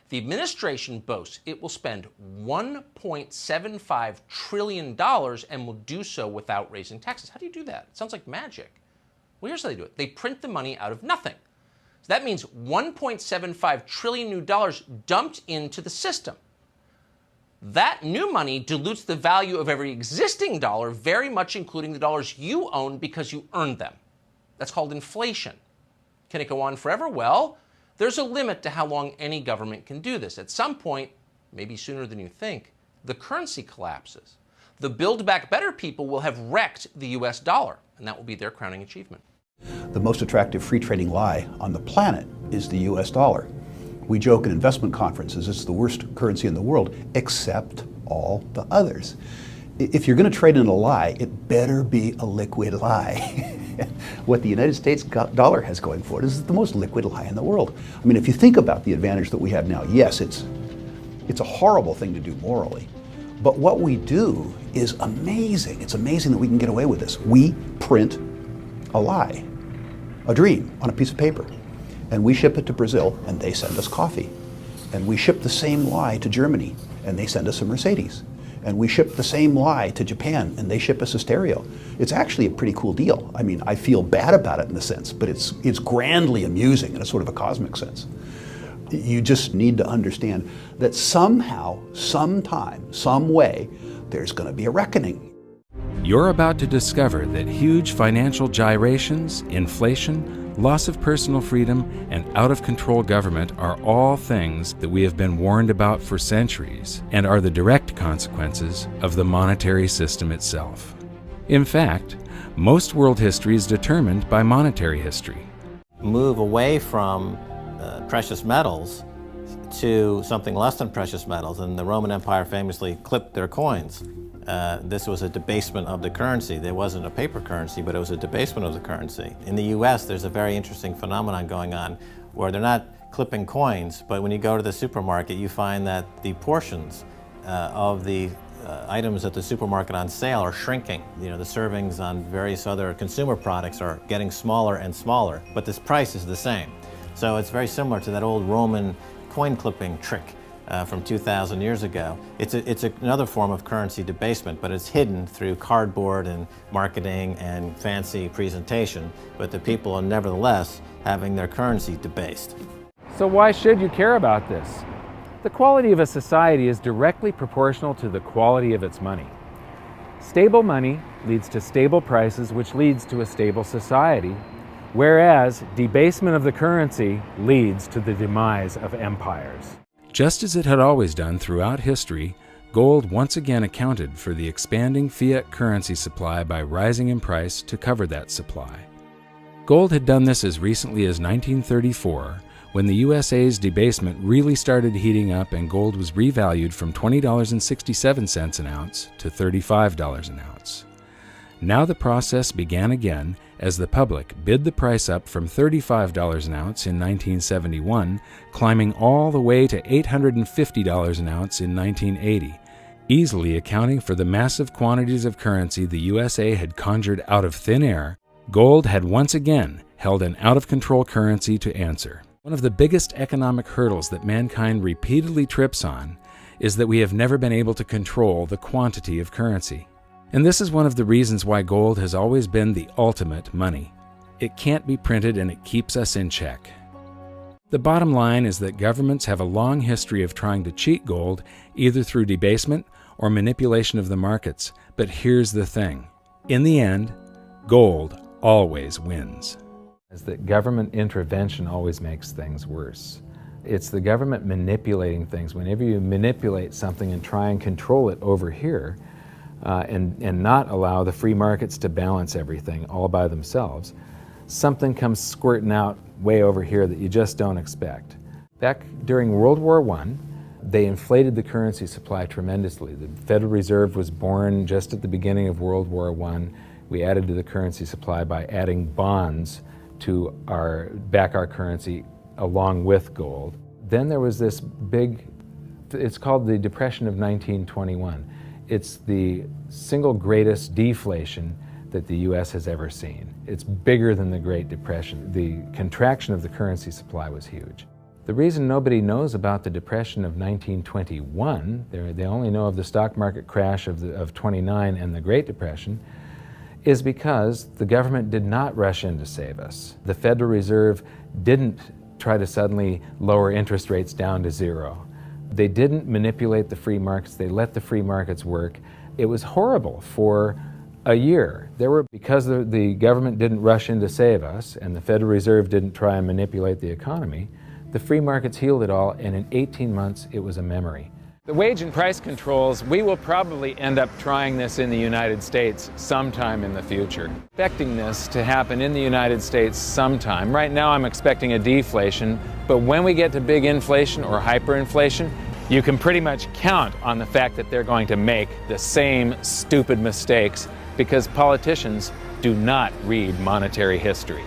The administration boasts it will spend $1.75 trillion and will do so without raising taxes. How do you do that? It sounds like magic. Well, here's how they do it. They print the money out of nothing. So that means $1.75 trillion new dollars dumped into the system. That new money dilutes the value of every existing dollar, very much including the dollars you own because you earned them. That's called inflation. Can it go on forever? Well, there's a limit to how long any government can do this. At some point, maybe sooner than you think, the currency collapses. The Build Back Better people will have wrecked the US dollar, and that will be their crowning achievement. The most attractive free trading lie on the planet is the US dollar. We joke in investment conferences it's the worst currency in the world, except all the others. If you're going to trade in a lie, it better be a liquid lie. What the United States dollar has going for it is the most liquid lie in the world. I mean, if you think about the advantage that we have now, yes, it's a horrible thing to do morally, but what we do is amazing. It's amazing that we can get away with this. We print a lie, a dream, on a piece of paper, and we ship it to Brazil, and they send us coffee. And we ship the same lie to Germany, and they send us a Mercedes. And we ship the same lie to Japan, and they ship us a stereo. It's actually a pretty cool deal. I mean, I feel bad about it in a sense, but it's grandly amusing in a sort of a cosmic sense. You just need to understand that somehow, sometime, some way, there's going to be a reckoning. You're about to discover that huge financial gyrations, inflation, loss of personal freedom, and out-of-control government are all things that we have been warned about for centuries and are the direct consequences of the monetary system itself. In fact, most world history is determined by monetary history. Move away from precious metals to something less than precious metals, and the Roman Empire famously clipped their coins. This was a debasement of the currency. There wasn't a paper currency, but it was a debasement of the currency. In the US, there's a very interesting phenomenon going on where they're not clipping coins, but when you go to the supermarket, you find that the portions of the items at the supermarket on sale are shrinking. You know, the servings on various other consumer products are getting smaller and smaller, but this price is the same. So it's very similar to that old Roman coin clipping trick from 2,000 years ago. It's another form of currency debasement, but it's hidden through cardboard and marketing and fancy presentation, but the people are nevertheless having their currency debased. So why should you care about this? The quality of a society is directly proportional to the quality of its money. Stable money leads to stable prices, which leads to a stable society, whereas debasement of the currency leads to the demise of empires. Just as it had always done throughout history, gold once again accounted for the expanding fiat currency supply by rising in price to cover that supply. Gold had done this as recently as 1934, when the USA's debasement really started heating up and gold was revalued from $20.67 an ounce to $35 an ounce. Now the process began again as the public bid the price up from $35 an ounce in 1971, climbing all the way to $850 an ounce in 1980, easily accounting for the massive quantities of currency the USA had conjured out of thin air. Gold had once again held an out-of-control currency to answer. One of the biggest economic hurdles that mankind repeatedly trips on is that we have never been able to control the quantity of currency. And this is one of the reasons why gold has always been the ultimate money. It can't be printed and it keeps us in check. The bottom line is that governments have a long history of trying to cheat gold, either through debasement or manipulation of the markets. But here's the thing. In the end, gold always wins. Is that government intervention always makes things worse. It's the government manipulating things. Whenever you manipulate something and try and control it over here, and not allow the free markets to balance everything all by themselves, something comes squirting out way over here that you just don't expect. Back during World War I, they inflated the currency supply tremendously. The Federal Reserve was born just at the beginning of World War I. We added to the currency supply by adding bonds to back our currency along with gold. Then there was this big, it's called the Depression of 1921. It's the single greatest deflation that the U.S. has ever seen. It's bigger than the Great Depression. The contraction of the currency supply was huge. The reason nobody knows about the Depression of 1921, they only know of the stock market crash of 29 and the Great Depression, is because the government did not rush in to save us. The Federal Reserve didn't try to suddenly lower interest rates down to zero. They didn't manipulate the free markets. They let the free markets work. It was horrible for a year. Because the government didn't rush in to save us and the Federal Reserve didn't try and manipulate the economy, the free markets healed it all, and in 18 months it was a memory. The wage and price controls, we will probably end up trying this in the United States sometime in the future. Expecting this to happen in the United States sometime. Right now I'm expecting a deflation, but when we get to big inflation or hyperinflation, you can pretty much count on the fact that they're going to make the same stupid mistakes because politicians do not read monetary history.